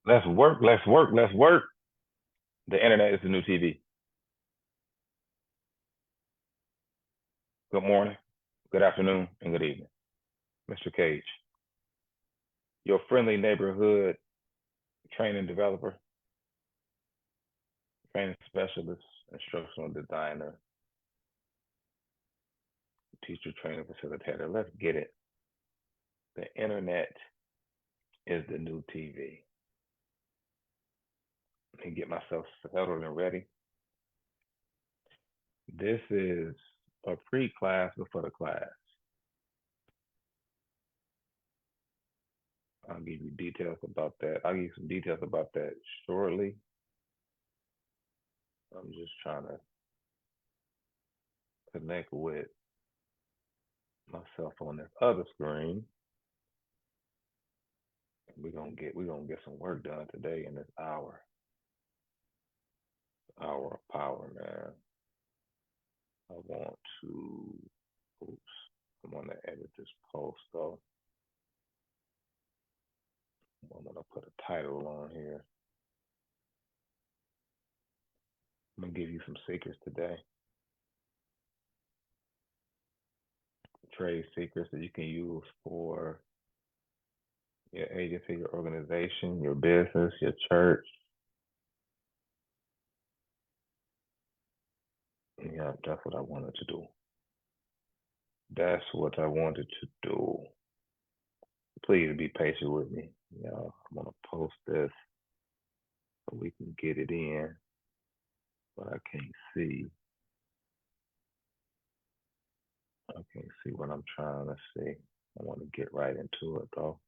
Let's work, let's work, let's work. The internet is the new TV. Good morning, good afternoon, and good evening. Mr. Cage, your friendly neighborhood training developer, training specialist, instructional designer, teacher training facilitator. Let's get it. The internet is the new TV. Let me get myself settled and ready. This is a pre-class before the class. I'll give you details about that. I'll give you some details about that shortly. I'm just trying to connect with myself on this other screen. We're gonna get some work done today in this hour. Hour of power, man. I want to oops. I want to edit this post though. I'm gonna put a title on here. I'm gonna give you some secrets today. Trade secrets that you can use for your agency, your organization, your business, your church. Yeah, that's what I wanted to do. That's what I wanted to do. Please be patient with me. I'm gonna post this so we can get it in, but I can't see. I can't see what I'm trying to see. I want to get right into it though.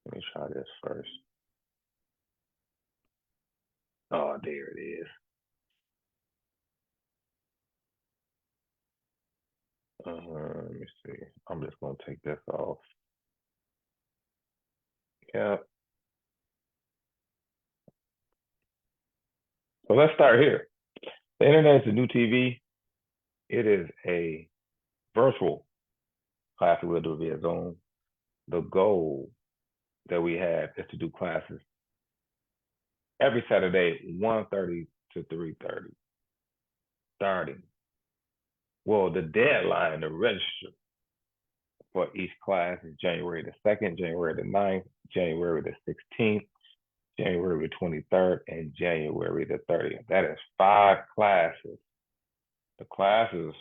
Let me try this first. Oh, there it is. Let me see. I'm just gonna take this off. Yep. So let's start here. The internet is the new TV. It is a virtual class that we'll do via Zoom. The goal that we have is to do classes every Saturday, 1:30 to 3:30, starting. Well, the deadline to register for each class is January the 2nd, January the 9th, January the 16th, January the 23rd, and January the 30th. That is 5 classes. The classes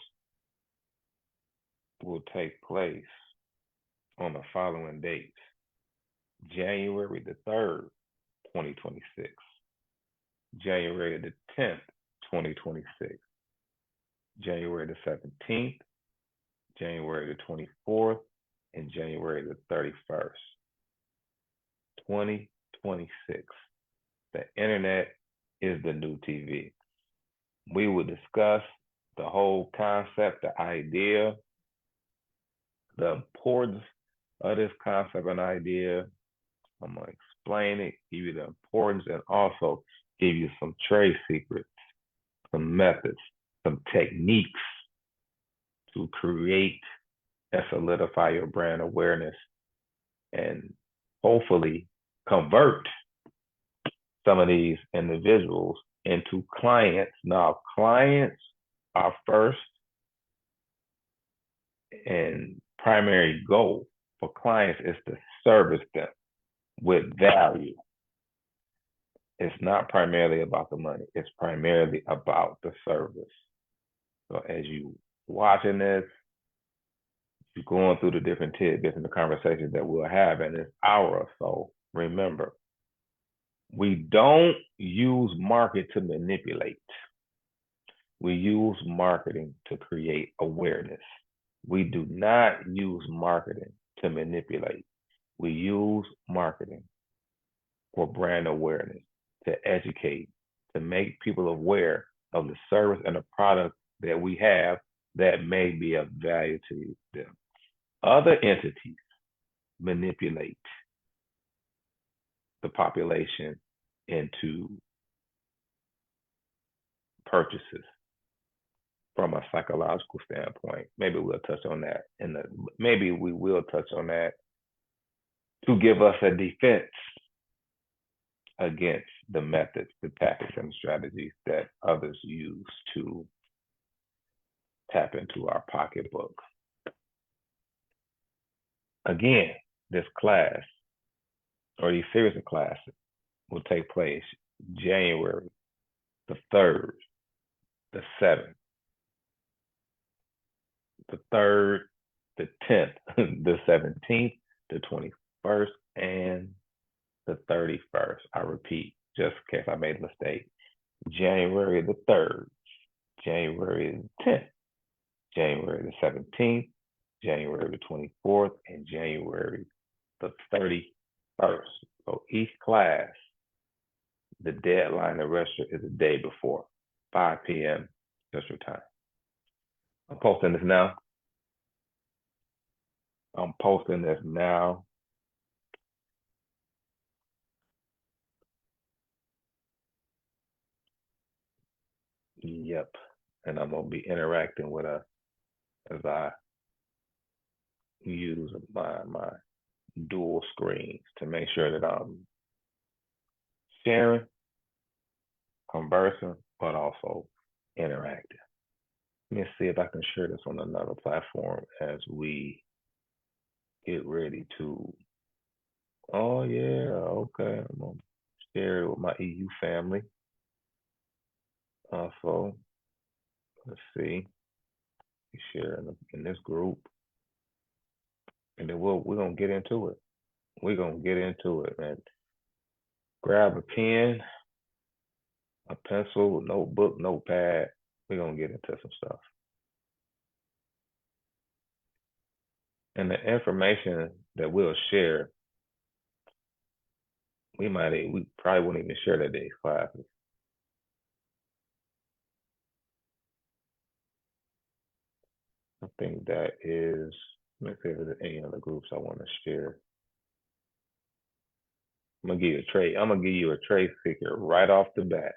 will take place on the following dates: January the 3rd, 2026, January the 10th, 2026, January the 17th, January the 24th, and January the 31st, 2026. The internet is the new TV. We will discuss the whole concept, the idea, the importance of this concept and idea. I'm going to explain it, give you the importance, and also give you some trade secrets, some methods, some techniques to create and solidify your brand awareness and hopefully convert some of these individuals into clients. Now, clients are first and primary goal for clients is to service them with value. It's not primarily about the money. It's primarily about the service. So as you watching this, you're going through the different tidbits and the conversations that we'll have in this hour or so, remember, we don't use market to manipulate. We use marketing to create awareness. We do not use marketing to manipulate. We use marketing for brand awareness, to educate, to make people aware of the service and the product that we have that may be of value to them. Other entities manipulate the population into purchases from a psychological standpoint. Maybe we'll touch on that maybe we will touch on that to give us a defense against the methods, the tactics, and strategies that others use to tap into our pocketbook. Again, this class or these series of classes will take place January the 3rd, the 7th, the 3rd, the 10th, the 17th, the 21st, and the 31st. I repeat, just in case I made a mistake. January the 3rd, January the 10th, January the 17th, January the 24th, and January the 31st. So each class, the deadline to register is the day before, 5 p.m. Central Time. I'm posting this now. Yep. And I'm going to be interacting with us as I use my dual screens to make sure that I'm sharing, conversing, but also interacting. Let me see if I can share this on another platform as we get ready to. Oh, yeah. Okay. I'm going to share it with my EU family. Also, let's see. Share in this group. And then we're going to get into it. We're going to get into it, man. Grab a pen, a pencil, notebook, notepad. We're going to get into some stuff. And the information that we'll share, we probably wouldn't even share that day's classes. I think that is, let me see if there's any other groups I want to share. I'm gonna give you a trade secret right off the bat.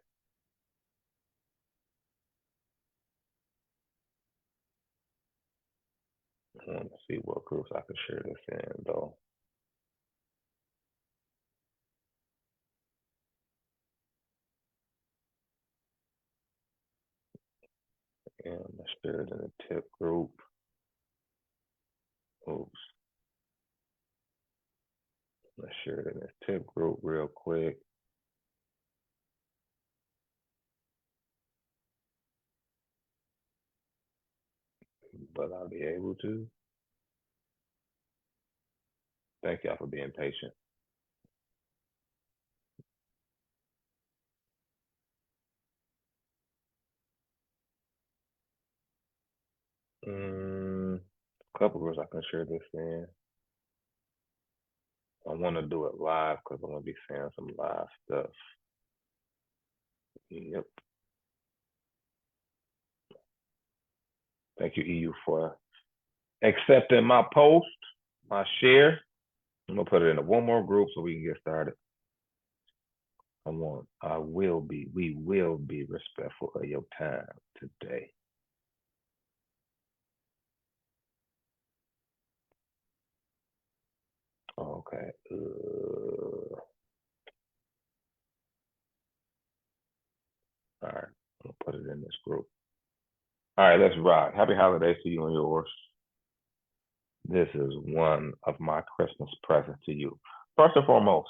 I want to see what groups I can share this in though. And let's share it in the tip group. Oops. Let's share it in this tip group real quick. But I'll be able to. Thank y'all for being patient. A couple groups I can share this in. I want to do it live because I'm going to be saying some live stuff. Yep. Thank you, EU, for accepting my post, my share. I'm going to put it into one more group so we can get started. We will be respectful of your time today. Okay. All right. I'm going to put it in this group. All right, let's rock. Happy holidays to you and yours. This is one of my Christmas presents to you. First and foremost,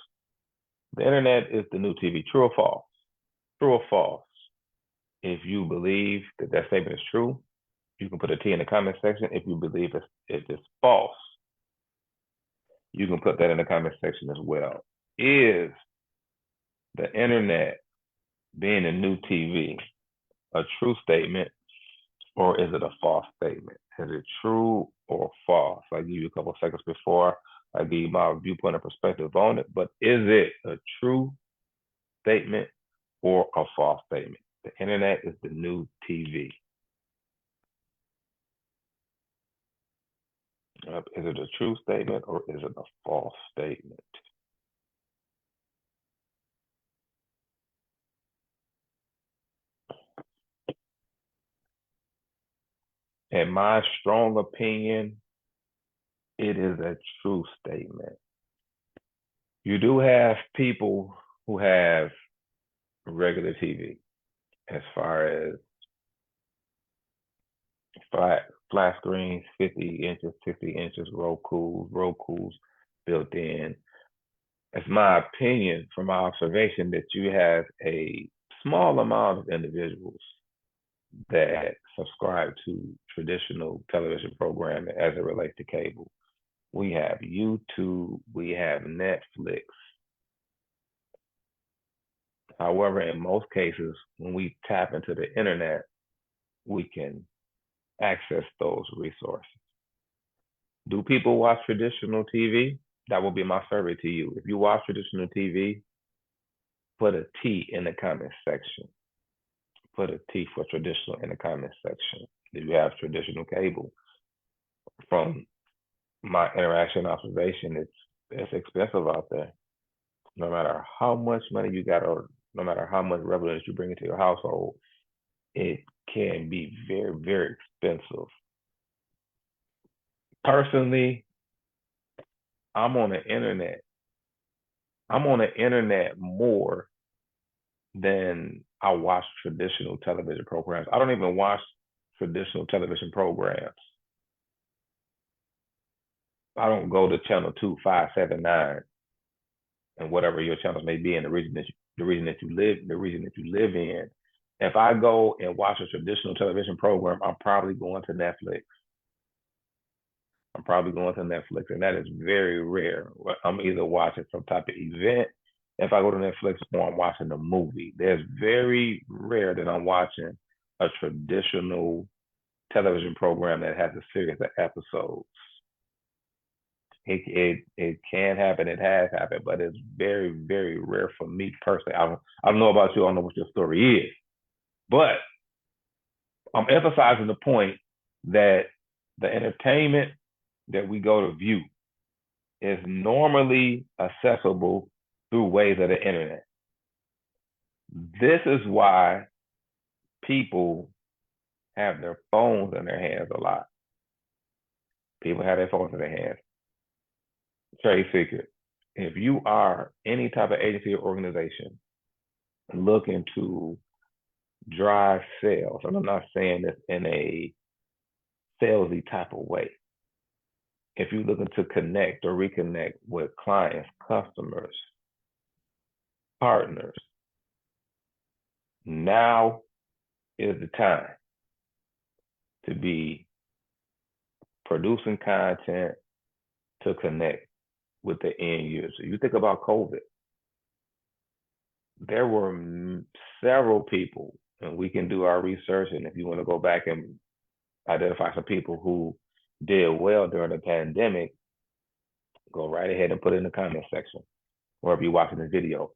the internet is the new TV. True or false? True or false? If you believe that that statement is true, you can put a T in the comment section. If you believe it's false, you can put that in the comment section as well. Is the internet being a new TV a true statement, or is it a false statement? Is it true or false? I give you a couple of seconds before I give you my viewpoint and perspective on it, but is it a true statement or a false statement? The internet is the new TV. Is it a true statement or is it a false statement? In my strong opinion, it is a true statement. You do have people who have regular TV, as far as flat screens, 50 inches, 60 inches, Roku's built in. It's my opinion from my observation that you have a small amount of individuals that subscribe to traditional television programming as it relates to cable. We have YouTube, we have Netflix. However, in most cases, when we tap into the internet, we can access those resources. Do people watch traditional TV? That will be my survey to you. If you watch traditional TV, put a T in the comment section. Put a T for traditional in the comment section. If you have traditional cable, from my interaction observation, it's expensive out there. No matter how much money you got, or no matter how much revenue you bring into your household, it can be very, very expensive. Personally, I'm on the internet. I'm on the internet more than I watch traditional television programs. I don't even watch traditional television programs. I don't go to channel 2, 5, 7, 9, and whatever your channels may be in the region that you live in. If I go and watch a traditional television program, I'm probably going to Netflix. And that is very rare. I'm either watching some type of event. If I go to Netflix, or I'm watching a movie. There's very rare that I'm watching a traditional television program that has a series of episodes. It can happen. It has happened, but it's very, very rare for me personally. I don't know about you. I don't know what your story is, but I'm emphasizing the point that the entertainment that we go to view is normally accessible through ways of the internet. This is why people have their phones in their hands a lot. People have their phones in their hands. Trade secret. If you are any type of agency or organization looking to drive sales, and I'm not saying this in a salesy type of way, if you're looking to connect or reconnect with clients, customers, partners, now is the time to be producing content to connect with the end user. You think about COVID, there were several people, and we can do our research, and if you want to go back and identify some people who did well during the pandemic, go right ahead and put it in the comment section, or if you're watching the video.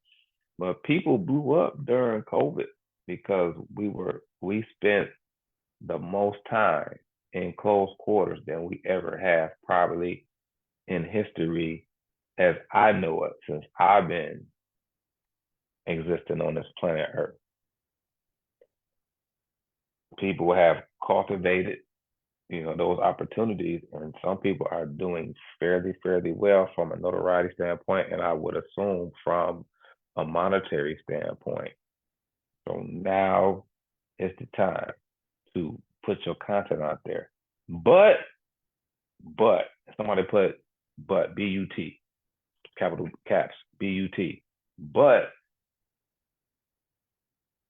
But people blew up during COVID because we spent the most time in close quarters than we ever have probably in history as I know it since I've been existing on this planet Earth. People have cultivated, those opportunities, and some people are doing fairly well from a notoriety standpoint, and I would assume from a monetary standpoint. So now is the time to put your content out there. But somebody put B-U-T, capital caps, B-U-T. But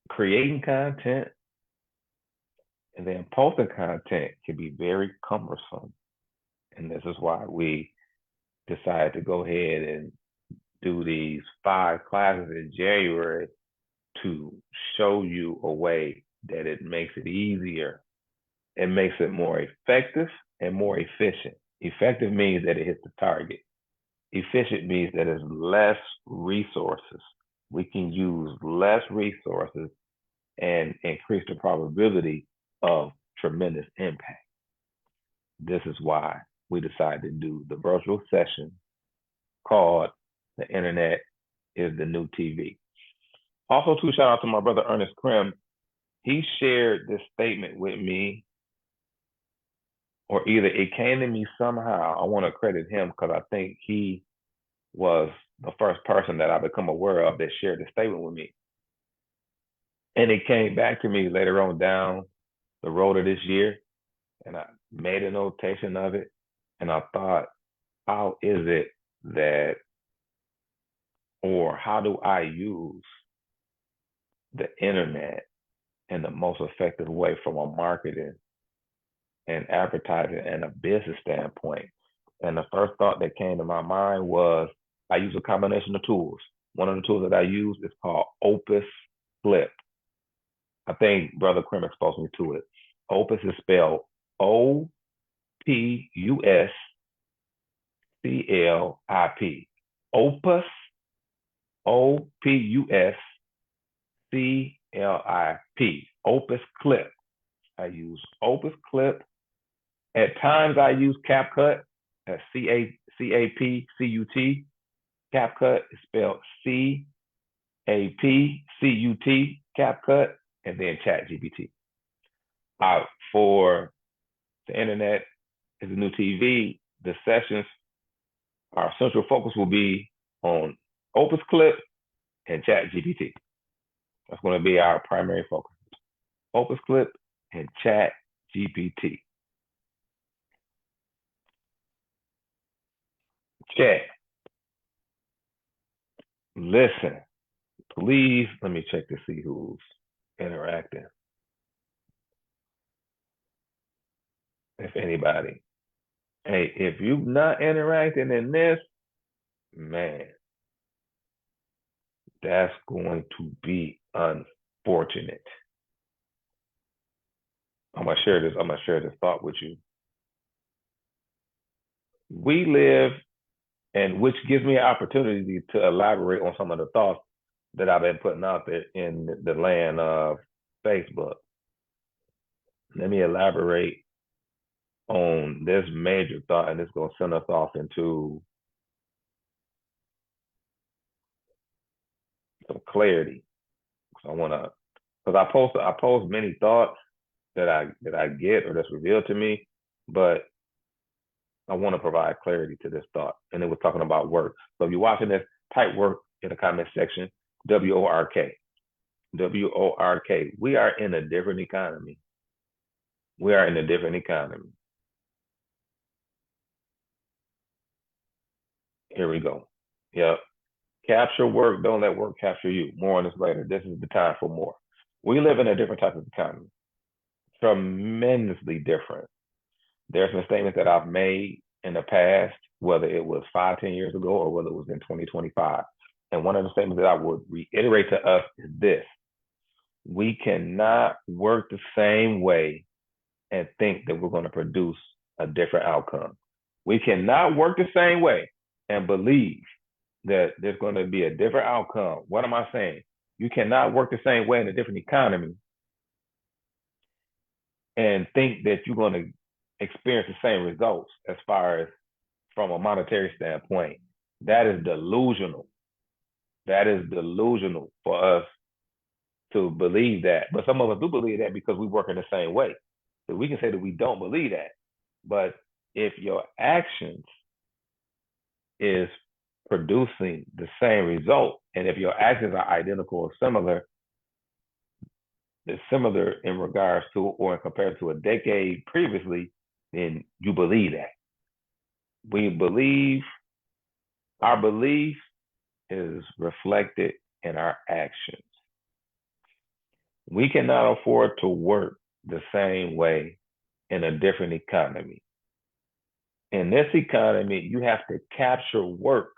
creating content and then posting content can be very cumbersome. And this is why we decided to go ahead and do these 5 classes in January to show you a way that it makes it easier. It makes it more effective and more efficient. Effective means that it hits the target. Efficient means that it's less resources. We can use less resources and increase the probability of tremendous impact. This is why we decided to do the virtual session called The Internet is the New TV. Also, shout out to my brother Ernest Krim. He shared this statement with me, or either it came to me somehow. I want to credit him because I think he was the first person that I become aware of that shared the statement with me. And it came back to me later on down the road of this year, and I made a notation of it. And I thought, how is it that, or how do I use the internet in the most effective way from a marketing and advertising and a business standpoint? And the first thought that came to my mind was I use a combination of tools. One of the tools that I use is called Opus Flip. I think Brother Krim exposed me to it. Opus is spelled OPUSCLIP. Opus, OPUSCLIP. Opus Clip. I use Opus Clip. At times I use CapCut. That's CAPCUT. CapCut is spelled CAPCUT. CapCut, and then ChatGPT. For the internet is the new TV. The sessions, our central focus will be on Opus Clip and ChatGPT. That's going to be our primary focus. Opus Clip and ChatGPT. Chat. Listen, please let me check to see who's interacting. If anybody. Hey, if you're not interacting in this, man, that's going to be unfortunate. I'm gonna share this thought with you. We live, and which gives me an opportunity to elaborate on some of the thoughts that I've been putting out there in the land of Facebook. Let me elaborate on this major thought, and it's gonna send us off into some clarity. So because I post many thoughts that I get or that's revealed to me, but I want to provide clarity to this thought. And it was talking about work. So if you're watching this, type work in the comment section. WORK. WORK. We are in a different economy. We are in a different economy. Here we go. Yep. Capture work. Don't let work capture you. More on this later. This is the time for more. We live in a different type of economy. Tremendously different. There's some statements that I've made in the past, whether it was 5, 10 years ago, or whether it was in 2025. And one of the statements that I would reiterate to us is this: we cannot work the same way and think that we're going to produce a different outcome. We cannot work the same way and believe that there's going to be a different outcome. What am I saying? You cannot work the same way in a different economy and think that you're going to experience the same results as far as from a monetary standpoint. That is delusional. That is delusional for us to believe that. But some of us do believe that because we work in the same way. So we can say that we don't believe that. But if your actions is producing the same result, and if your actions are identical or similar, it's similar in regards to or in compared to a decade previously, then you believe that. We believe, our belief is reflected in our actions. We cannot afford to work the same way in a different economy. In this economy, you have to capture work.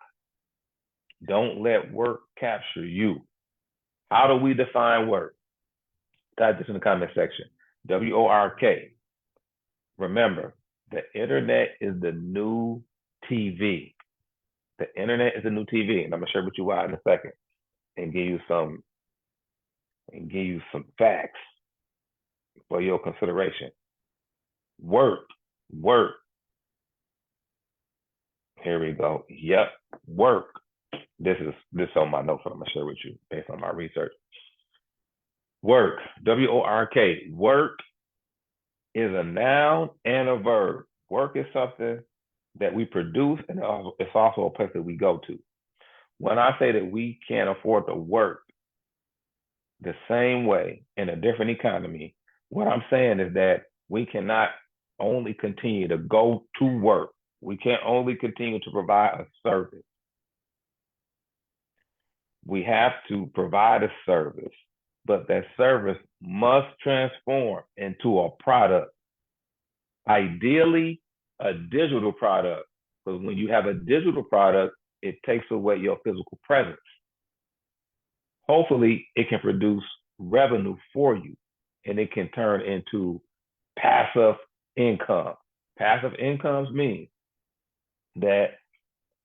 Don't let work capture you. How do we define work? Type this in the comment section. WORK. Remember, the internet is the new TV. The internet is the new TV, and I'm gonna share with you why in a second, and give you some facts for your consideration. Work. Here we go. Yep, work. This is on my notes that I'm gonna share with you based on my research. Work. WORK. Work is a noun and a verb. Work is something that we produce, and it's also a place that we go to. When I say that we can't afford to work the same way in a different economy, what I'm saying is that we cannot only continue to go to work. We can't only continue to provide a service. We have to provide a service, but that service must transform into a product, ideally a digital product. Because when you have a digital product, it takes away your physical presence. Hopefully, it can produce revenue for you and it can turn into passive income. Passive incomes mean that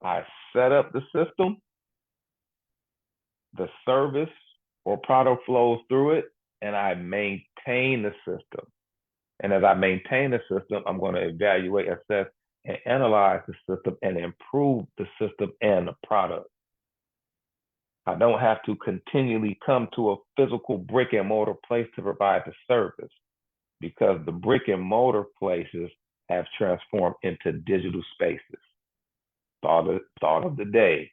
I set up the system, the service or product flows through it, and I maintain the system. And as I maintain the system, I'm going to evaluate, assess, and analyze the system and improve the system and the product. I don't have to continually come to a physical brick and mortar place to provide the service because the brick and mortar places have transformed into digital spaces. Thought of the day.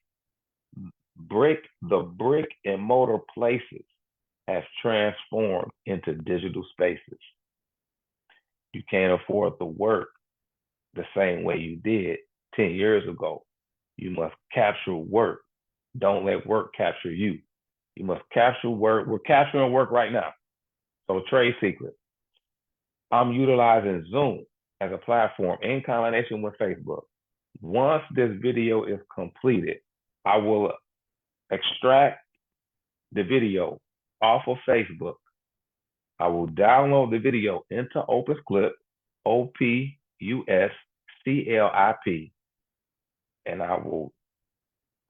The brick and mortar places have transformed into digital spaces. You can't afford to work the same way you did 10 years ago. You must capture work. Don't let work capture you. You must capture work. We're capturing work right now. So trade secret. I'm utilizing Zoom as a platform in combination with Facebook. Once this video is completed, I will extract the video off of Facebook. I will download the video into Opus Clip, OPUSCLIP, and I will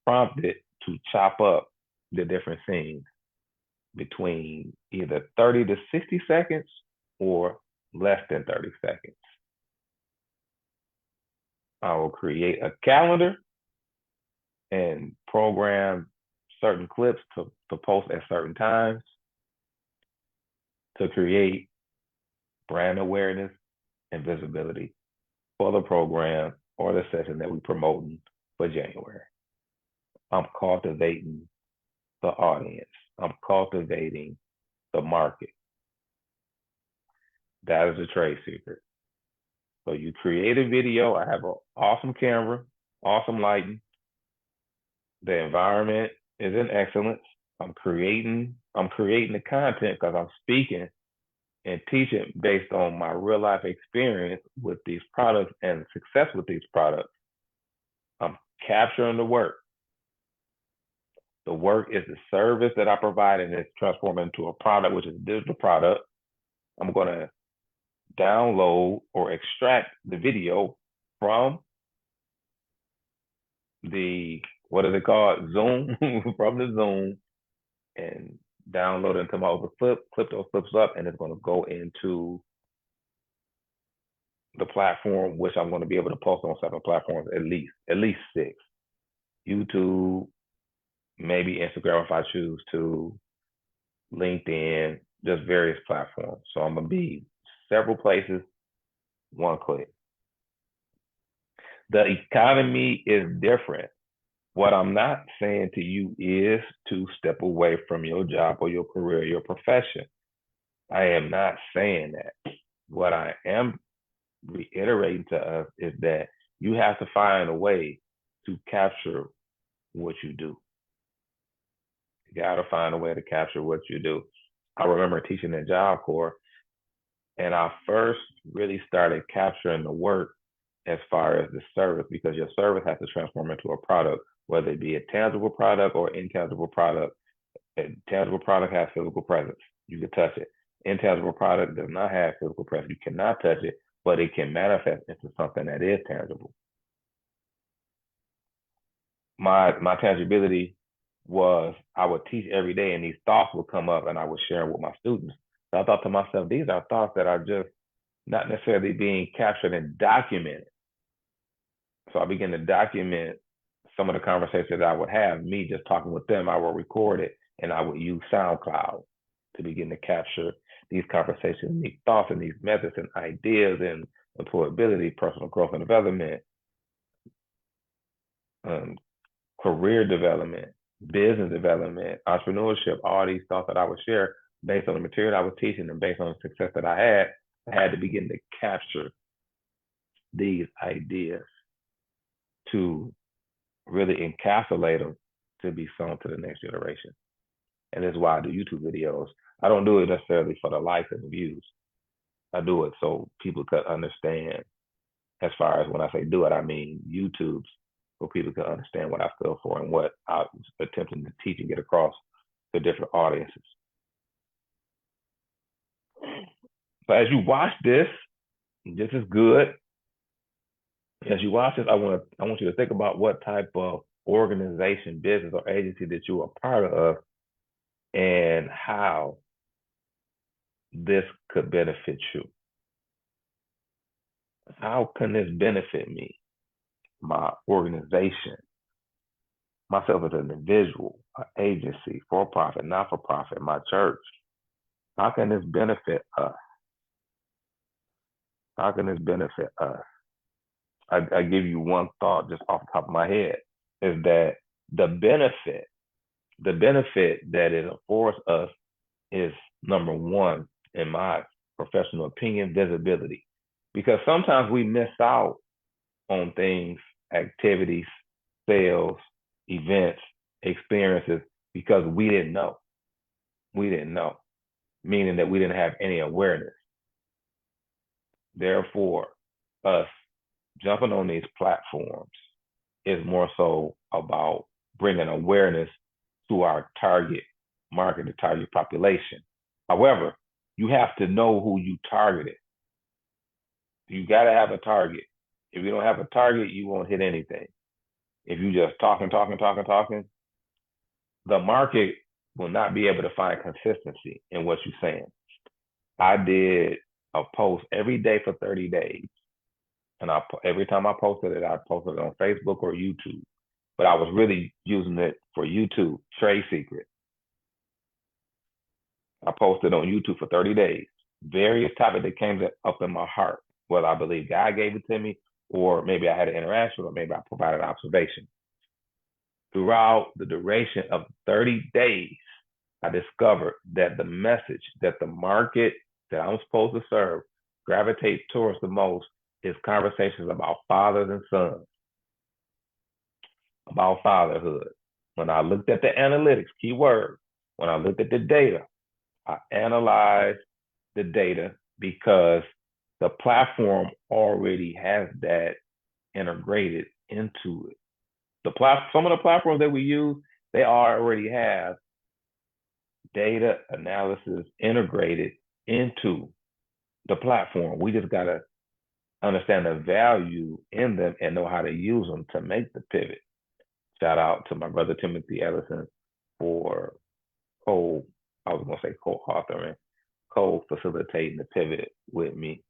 prompt it to chop up the different scenes between either 30 to 60 seconds or less than 30 seconds. I will create a calendar and program certain clips to post at certain times to create brand awareness and visibility for the program or the session that we're promoting for January. I'm cultivating the audience. I'm cultivating the market. That is a trade secret. So you create a video. I have an awesome camera, awesome lighting. The environment is in excellence. I'm creating the content because I'm speaking and teaching based on my real life experience with these products and success with these products. I'm capturing the work. The work is the service that I provide and it's transformed into a product, which is a digital product. I'm going to download or extract the video from the, what is it called? Zoom, from the Zoom, and download it into my Opus Clip, clip those clips up, and it's going to go into the platform, which I'm going to be able to post on 7 platforms, at least 6. YouTube, maybe Instagram if I choose to, LinkedIn, just various platforms. So I'm going to be several places, one click. The economy is different. What I'm not saying to you is to step away from your job or your career, your profession. I am not saying that. What I am reiterating to us is that you have to find a way to capture what you do. You got to find a way to capture what you do. I remember teaching at Job Corps, and I first really started capturing the work as far as the service, because your service has to transform into a product, whether it be a tangible product or intangible product. A tangible product has physical presence. You can touch it. Intangible product does not have physical presence. You cannot touch it, but it can manifest into something that is tangible. My tangibility was I would teach every day and these thoughts would come up and I would share them with my students. So I thought to myself, these are thoughts that are just not necessarily being captured and documented. So I began to document some of the conversations that I would have, me just talking with them. I would record it and I would use SoundCloud to begin to capture these conversations, these thoughts and these methods and ideas and employability, personal growth and development, career development, business development, entrepreneurship, all these thoughts that I would share based on the material I was teaching and based on the success that I had to begin to capture these ideas to really encapsulate them to be sown to the next generation. And that's why I do YouTube videos. I don't do it necessarily for the likes and the views. I do it so people could understand. As far as when I say do it, I mean YouTube's, so people can understand what I feel for and what I was attempting to teach and get across to different audiences. So as you watch this is good. As you watch this, I want you to think about what type of organization, business, or agency that you are part of, and how this could benefit you. How can this benefit me, my organization, myself as an individual, an agency, for-profit, not-for-profit, my church? How can this benefit us? How can this benefit us? I give you one thought just off the top of my head, is that the benefit that it affords us is, number one, in my professional opinion, visibility. Because sometimes we miss out on things, activities, sales, events, experiences, because we didn't know. We didn't know, meaning that we didn't have any awareness. Therefore, us jumping on these platforms is more so about bringing awareness to our target market, the target population. However, you have to know who you targeted. You got to have a target. If you don't have a target, you won't hit anything. If you just talking, the market will not be able to find consistency in what you're saying. I did a post every day for 30 days. And every time I posted it on Facebook or YouTube. But I was really using it for YouTube, trade secret. I posted on YouTube for 30 days, various topics that came up in my heart, whether I believe God gave it to me, or maybe I had an interaction, or maybe I provided observation. Throughout the duration of 30 days, I discovered that the message that the market that I'm supposed to serve gravitates towards the most is conversations about fathers and sons, about fatherhood. When I looked at the analytics, keyword, when I looked at the data, I analyzed the data because the platform already has that integrated into it. Some of the platforms that we use, they already have data analysis integrated into the platform. We just got to understand the value in them and know how to use them to make the pivot. Shout out to my brother Timothy Ellison for co-authoring, co-facilitating the pivot with me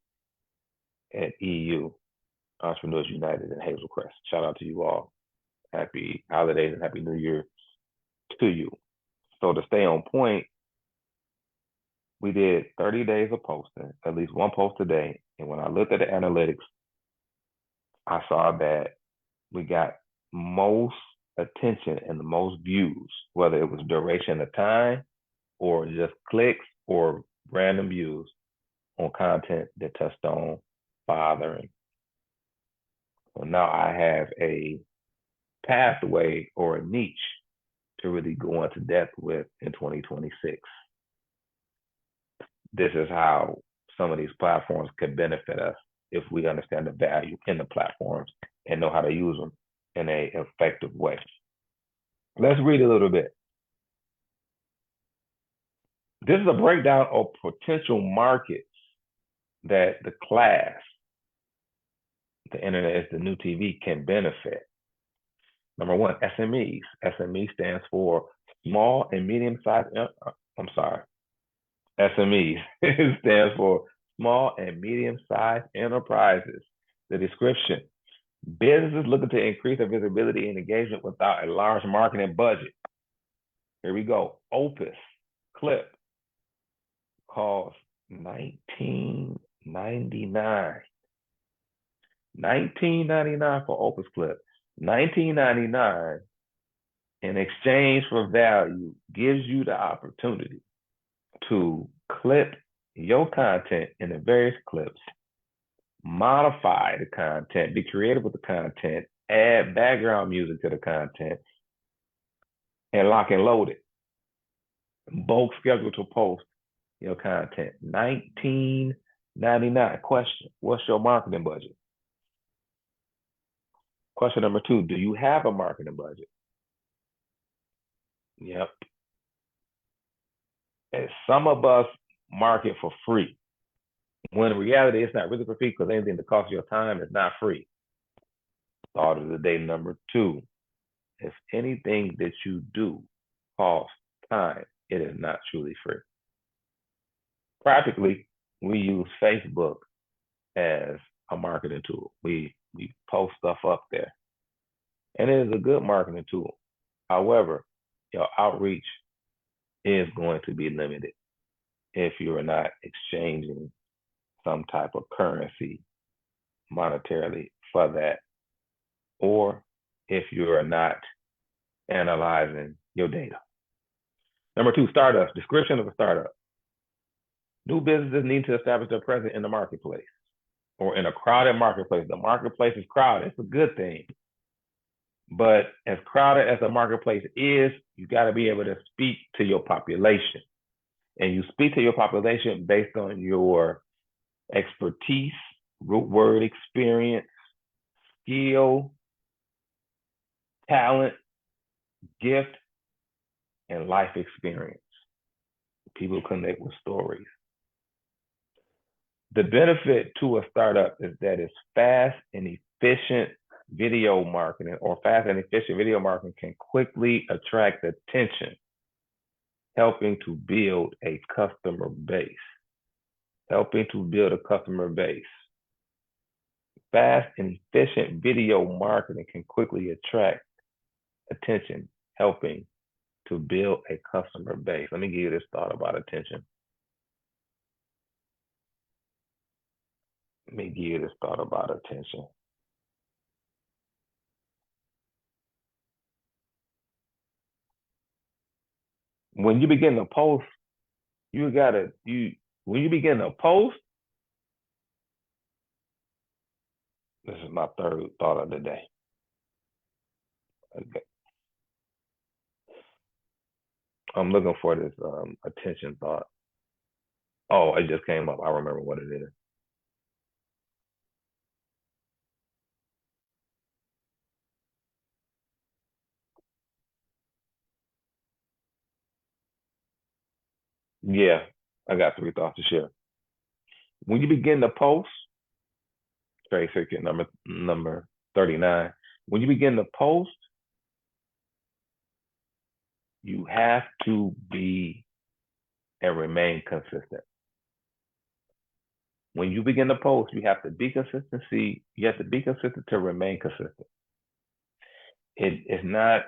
at EU, Entrepreneurs United in Hazel Crest. Shout out to you all. Happy holidays and Happy New Year to you. So to stay on point, we did 30 days of posting, at least one post a day. And when I looked at the analytics, I saw that we got most attention and the most views, whether it was duration of time or just clicks or random views on content that touched on fathering. So now I have a pathway or a niche to really go into depth with in 2026. This is how some of these platforms could benefit us if we understand the value in the platforms and know how to use them in an effective way. Let's read a little bit. This is a breakdown of potential markets that the internet is the new TV, can benefit. Number one, SMEs. SME stands for small and medium-sized, SMEs. It stands for small and medium-sized enterprises. The description: businesses looking to increase their visibility and engagement without a large marketing budget. Here we go. Opus clip costs $19.99. $19.99 for Opus clip. $19.99 in exchange for value gives you the opportunity to clip your content in the various clips, modify the content, be creative with the content, add background music to the content, and lock and load it. Bulk schedule to post your content. $19.99. Question: what's your marketing budget? Question number 2: do you have a marketing budget? Yep. And some of us market for free, when in reality it's not really for free, because anything that costs your time is not free. Thought of the day number 2: if anything that you do costs time, it is not truly free. Practically, we use Facebook as a marketing tool. We post stuff up there, and it is a good marketing tool. However, your outreach is going to be limited if you are not exchanging some type of currency monetarily for that, or if you are not analyzing your data. Number 2, startups. Description of a startup. New businesses need to establish their presence in the marketplace or in a crowded marketplace. The marketplace is crowded. It's a good thing. But as crowded as the marketplace is, you got to be able to speak to your population. And you speak to your population based on your expertise, root word experience, skill, talent, gift, and life experience. People connect with stories. The benefit to a startup is that it's fast and efficient video marketing, or fast and efficient video marketing can quickly attract attention, helping to build a customer base. Fast and efficient video marketing can quickly attract attention, helping to build a customer base. Let me give you this thought about attention. When you begin to post, this is my third thought of the day. Okay. I'm looking for this attention thought. Oh, it just came up. I remember what it is. Yeah, I got 3 thoughts to share. When you begin to post, trade circuit number 39. When you begin to post, you have to be and remain consistent. When you begin to post, you have to be consistent to remain consistent. It's not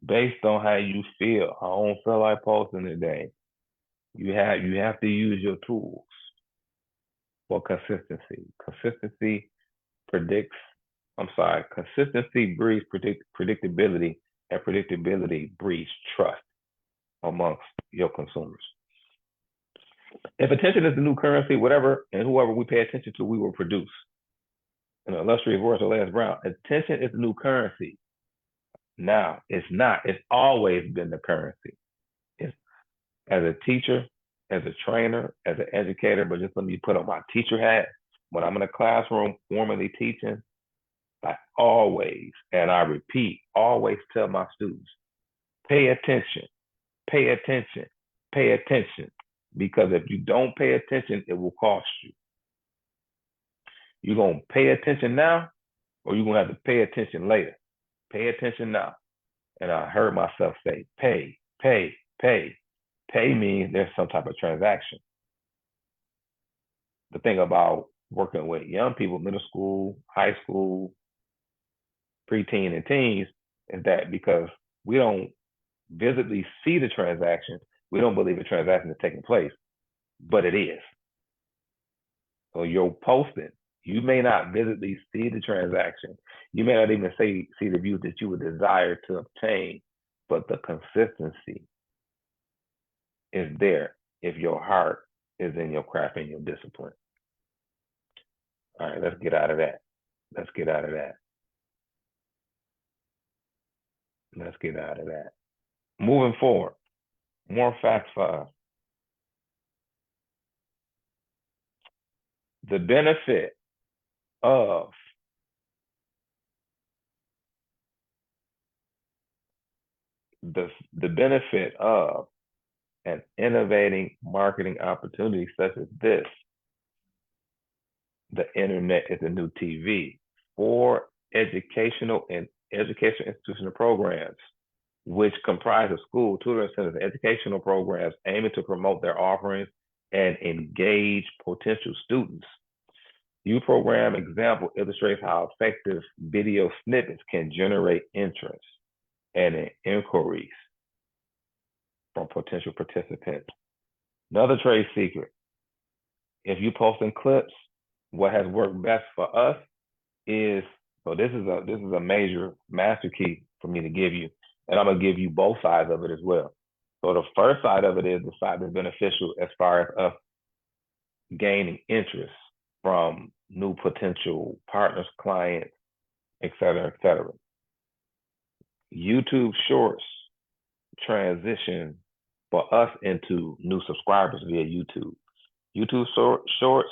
based on how you feel. I don't feel like posting today. You have to use your tools for consistency. Consistency breeds predictability, and predictability breeds trust amongst your consumers. If attention is the new currency, whatever and whoever we pay attention to, we will produce. In the illustrious words of Les Brown, attention is the new currency. Now, it's not. It's always been the currency. It's, as a teacher, as a trainer, as an educator, but just let me put on my teacher hat. When I'm in a classroom formally teaching, I always, and I repeat, always tell my students, pay attention, pay attention, pay attention. Because if you don't pay attention, it will cost you. You're going to pay attention now, or you're going to have to pay attention later. Pay attention now. And I heard myself say, pay, pay, pay. Pay means there's some type of transaction. The thing about working with young people, middle school, high school, preteen, and teens, is that because we don't visibly see the transaction, we don't believe the transaction is taking place, but it is. So you're posting, You may not visibly see the transaction. You may not even see the views that you would desire to obtain, but the consistency is there if your heart is in your craft and your discipline. All right, let's get out of that. Let's get out of that. Let's get out of that. Moving forward, more facts for us. The benefit of the benefit of an innovating marketing opportunity such as this, the internet is a new TV, for educational institutional programs, which comprise of school, tutoring centers, and educational programs aiming to promote their offerings and engage potential students. U program example illustrates how effective video snippets can generate interest and inquiries from potential participants. Another trade secret: if you post in clips, what has worked best for us is, so this is a major master key for me to give you, and I'm gonna give you both sides of it as well. So the first side of it is the side that's beneficial as far as us gaining interest from new potential partners, clients, et cetera, et cetera. YouTube Shorts transition for us into new subscribers via YouTube. YouTube Shorts,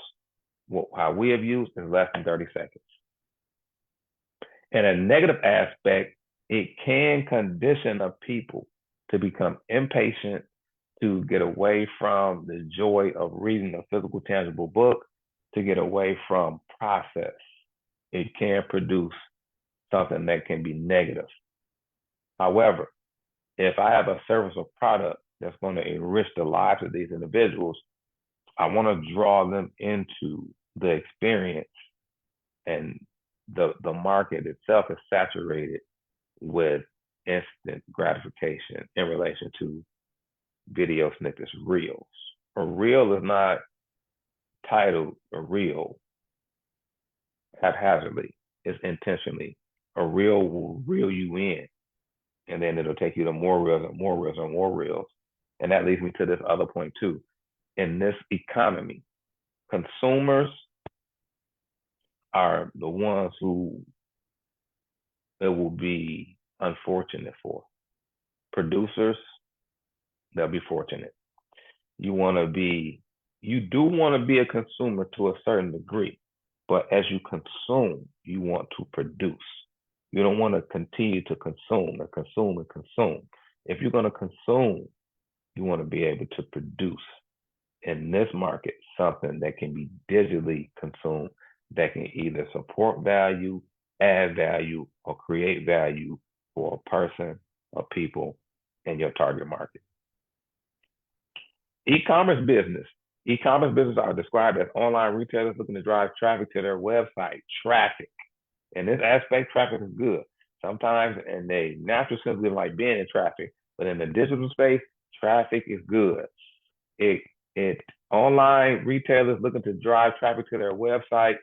how we have used, is less than 30 seconds. And a negative aspect, it can condition a people to become impatient, to get away from the joy of reading a physical, tangible book, to get away from process. It can produce something that can be negative. However, if I have a service or product that's going to enrich the lives of these individuals, I want to draw them into the experience, and the market itself is saturated with instant gratification in relation to video snippets, reels. A reel is not titled a reel haphazardly. It's intentionally. A reel will reel you in, and then it'll take you to more reels and more reels and more reels. And that leads me to this other point too. In this economy, consumers are the ones who it will be unfortunate for. Producers, they'll be fortunate. You do want to be a consumer to a certain degree, but as you consume, you want to produce. You don't want to continue to consume and consume and consume. If you're going to consume, you want to be able to produce in this market something that can be digitally consumed, that can either support value, add value, or create value for a person or people in your target market. E-commerce business. E-commerce businesses are described as online retailers looking to drive traffic to their website. Traffic. In this aspect, traffic is good. Sometimes in a natural sense, we like being in traffic, but in the digital space, traffic is good. Online retailers looking to drive traffic to their website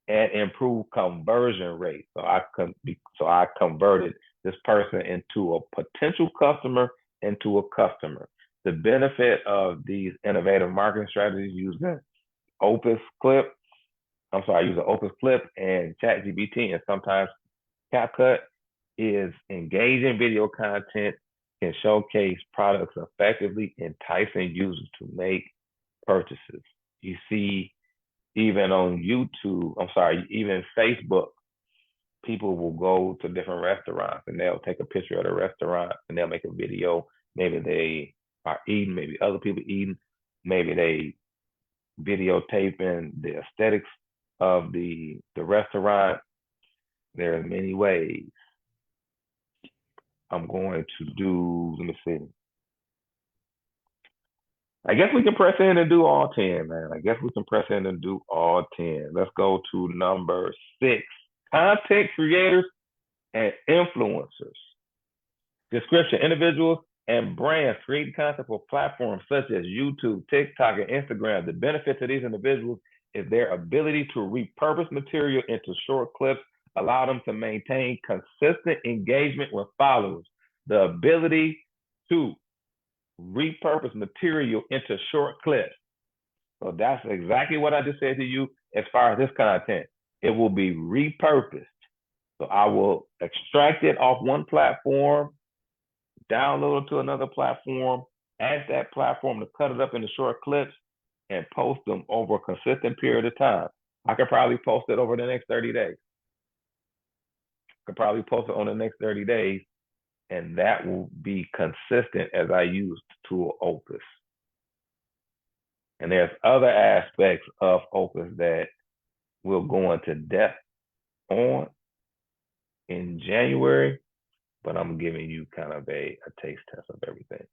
and improve conversion rate. So I converted this person into a potential customer into a customer. The benefit of these innovative marketing strategies using Opus Clip, using Opus Clip and ChatGPT and sometimes CapCut, is engaging video content can showcase products effectively, enticing users to make purchases. You see, even on YouTube, even Facebook, people will go to different restaurants and they'll take a picture of the restaurant and they'll make a video. Maybe they are eating, maybe other people eating, maybe they videotaping the aesthetics of the restaurant. There are many ways. I'm going to do, let me see. I guess we can press in and do all 10, man. I guess we can press in and do all 10. Let's go to number 6. Content creators and influencers. Description: individuals and brands creating content for platforms such as YouTube, TikTok, and Instagram. The benefit to these individuals is their ability to repurpose material into short clips, allow them to maintain consistent engagement with followers. The ability to repurpose material into short clips. So that's exactly what I just said to you as far as this content. It will be repurposed. So I will extract it off one platform, download it to another platform, ask that platform to cut it up into short clips and post them over a consistent period of time. I could probably post it over the next 30 days. I could probably post it on the next 30 days, and that will be consistent as I use the tool Opus. And there's other aspects of Opus that we'll go into depth on in January, but I'm giving you kind of a taste test of everything.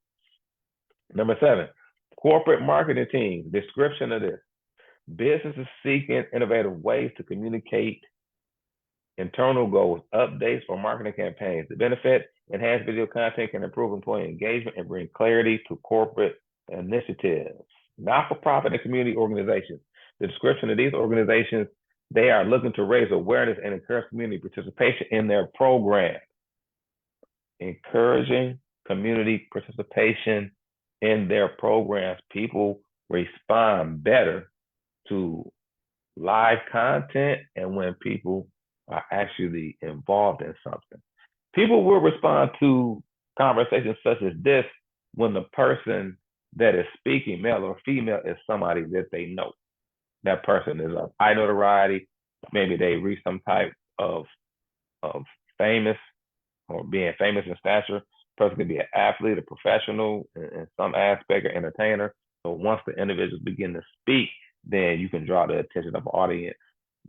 Number 7, corporate marketing teams. Description of this: businesses seeking innovative ways to communicate internal goals, updates, or marketing campaigns. The benefit: enhanced video content can improve employee engagement and bring clarity to corporate initiatives. Not-for-profit and community organizations. The description of these organizations: they are looking to raise awareness and encourage community participation in their program. Encouraging community participation in their programs. People respond better to live content and when people are actually involved in something. People will respond to conversations such as this when the person that is speaking, male or female, is somebody that they know. That person is of high notoriety. Maybe they reach some type of famous or being famous in stature. Person could be an athlete, a professional in some aspect, an entertainer. So once the individuals begin to speak, then you can draw the attention of the audience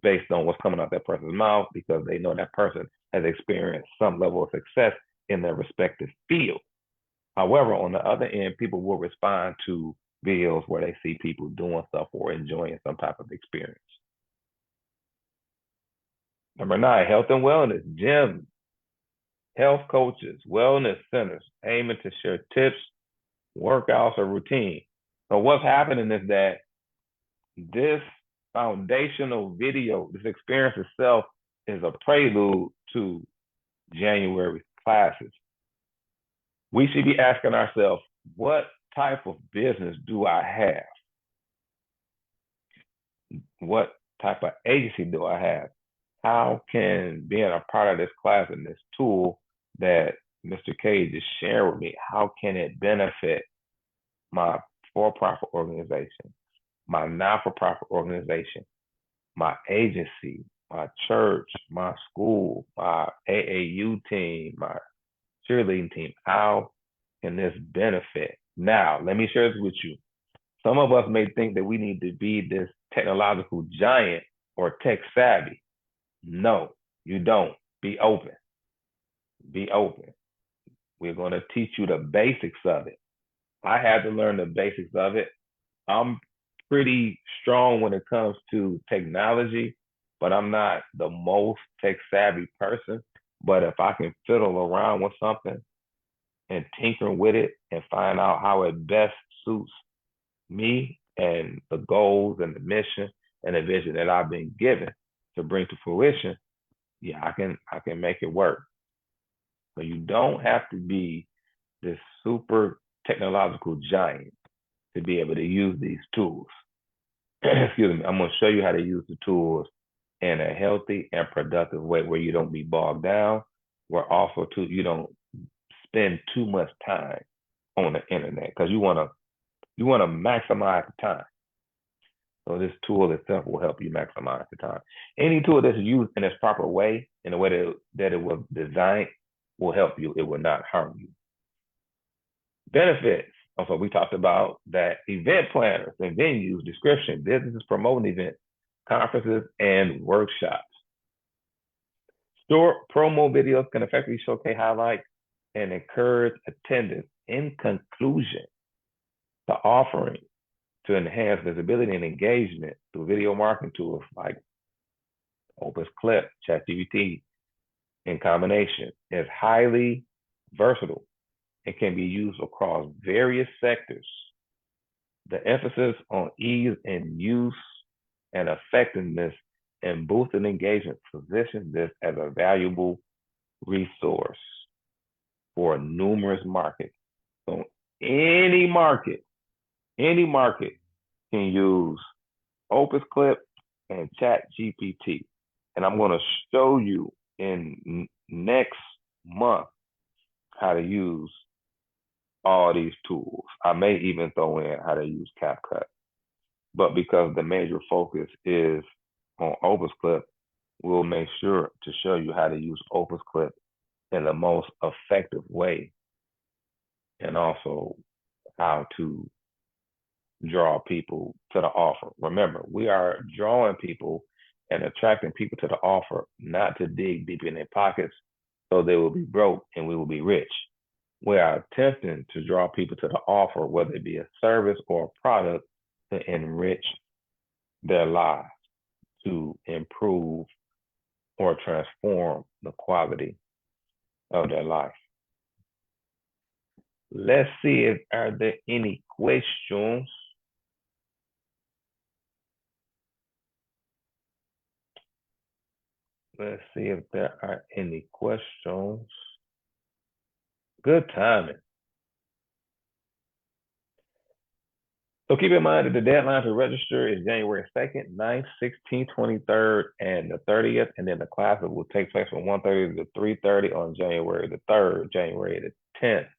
based on what's coming out that person's mouth, because they know that person has experienced some level of success in their respective field. However, on the other end, people will respond to videos where they see people doing stuff or enjoying some type of experience. Number 9, health and wellness. Gyms, health coaches, wellness centers aiming to share tips, workouts, or routine. So what's happening is that this foundational video, this experience itself, is a prelude to January classes. We should be asking ourselves, what type of business do I have? What type of agency do I have? How can being a part of this class and this tool that Mr. K just shared with me, how can it benefit my for-profit organization, my not-for-profit organization, my agency, my church, my school, my AAU team, my cheerleading team? How can this benefit? Now, let me share this with you. Some of us may think that we need to be this technological giant or tech savvy. No, you don't. Be open. Be open. We're going to teach you the basics of it. I had to learn the basics of it. I'm pretty strong when it comes to technology, but I'm not the most tech savvy person. But if I can fiddle around with something and tinker with it and find out how it best suits me and the goals and the mission and the vision that I've been given to bring to fruition, yeah, I can make it work. So you don't have to be this super technological giant to be able to use these tools. Excuse me. I'm going to show you how to use the tools in a healthy and productive way where you don't be bogged down, where also too you don't spend too much time on the internet, because you want to maximize the time. So this tool itself will help you maximize the time. Any tool that's used in its proper way, in the way that it was designed, will help you. It will not harm you. Benefits. Also, we talked about that event planners and venues, description, businesses promoting events, conferences, and workshops. Short promo videos can effectively showcase highlights and encourage attendance. In conclusion, the offering to enhance visibility and engagement through video marketing tools like Opus Clip, ChatGPT, in combination is highly versatile and can be used across various sectors. The emphasis on ease and use and effectiveness in boosting engagement positions this as a valuable resource for numerous markets. So any market can use Opus Clip and ChatGPT. And I'm going to show you in next month how to use all these tools. I may even throw in how to use CapCut. But because the major focus is on Opus Clip, we'll make sure to show you how to use Opus Clip in the most effective way, and also how to draw people to the offer. Remember, we are drawing people and attracting people to the offer, not to dig deep in their pockets so they will be broke and we will be rich. We are attempting to draw people to the offer, whether it be a service or a product, to enrich their lives, to improve or transform the quality of their life. Let's see if are there any questions. Let's see if there are any questions. Good timing. So keep in mind that the deadline to register is January 2nd, 9th, 16th, 23rd, and the 30th. And then the classes will take place from 1:30 to 3:30 on January the 3rd, January the 10th,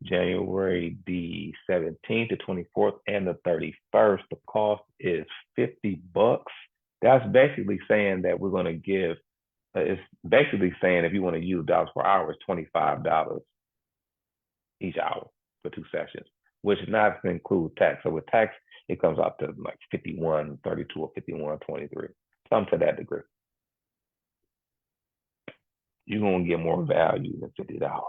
January the 17th, the 24th, and the 31st. The cost is $50. That's basically saying that we're going to give, it's basically saying if you want to use dollars per hour, it's $25 each hour for 2 sessions, which not to include tax. So with tax, it comes out to like 51.32 or 51.23, something to that degree. You're going to get more value than $50.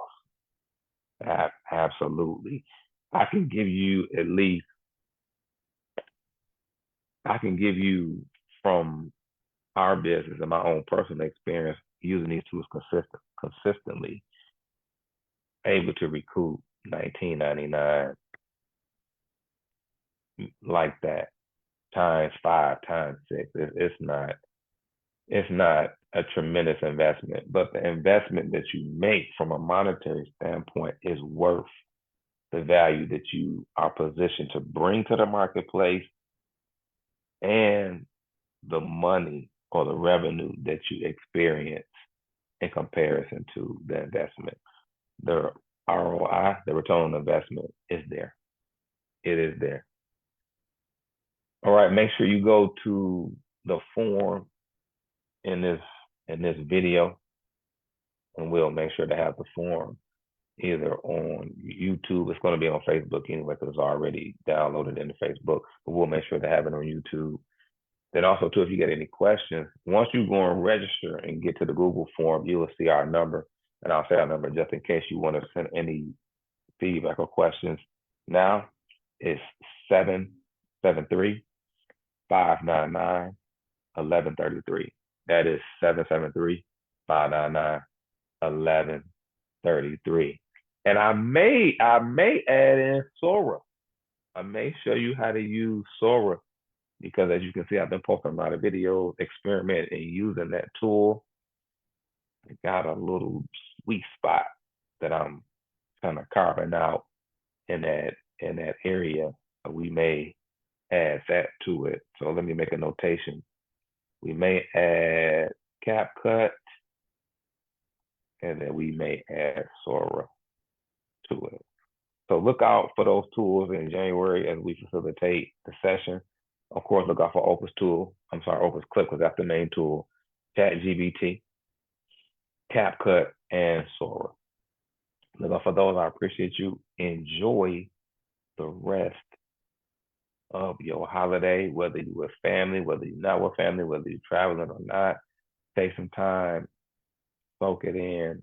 Absolutely. I can give you from our business and my own personal experience using these tools consistently, able to recoup $19.99 like that, times 5, times 6. It's not a tremendous investment, but the investment that you make from a monetary standpoint is worth the value that you are positioned to bring to the marketplace and the money or the revenue that you experience in comparison to the investment. The ROI, the return on investment, is there. It is there. All right, make sure you go to the form in this video, and we'll make sure to have the form either on YouTube. It's going to be on Facebook anyway because it's already downloaded into Facebook, but we'll make sure to have it on YouTube. Then also too, if you get any questions, once you go and register and get to the Google form, you will see our number, and I'll say our number just in case you want to send any feedback or questions. Now it's 773-599-1133. That is 773-599-1133. And I may add in Sora. I may show you how to use Sora, because as you can see, I've been posting a lot of videos, experimenting and using that tool. I got a little sweet spot that I'm kind of carving out in that area. We may add that to it. So let me make a notation. We may add CapCut, and then we may add Sora to it. So look out for those tools in January as we facilitate the session. Of course, look out for Opus Clip, because that's the main tool, ChatGPT, CapCut, and Sora. Look out for those. I appreciate you. Enjoy the rest of your holiday, whether you're with family, whether you're not with family, whether you're traveling or not. Take some time, soak it in,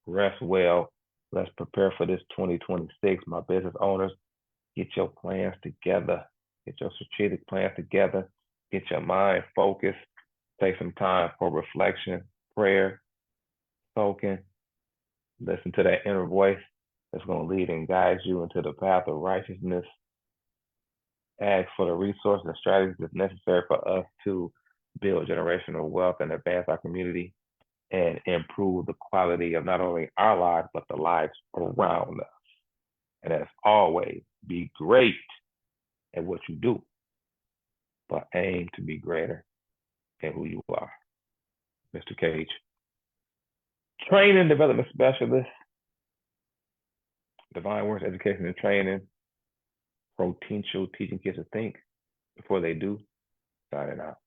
rest well. Let's prepare for this 2026. My business owners, get your plans together. Get your strategic plans together. Get your mind focused. Take some time for reflection, prayer, soaking. Listen to that inner voice that's going to lead and guide you into the path of righteousness. ask for the resources and strategies that's necessary for us to build generational wealth and advance our community and improve the quality of not only our lives, but the lives around us. And as always, be great at what you do, but aim to be greater in who you are. Mr. Cage, training development specialist, Divine Works Education and Training, potential teaching kids to think before they do. Signing out.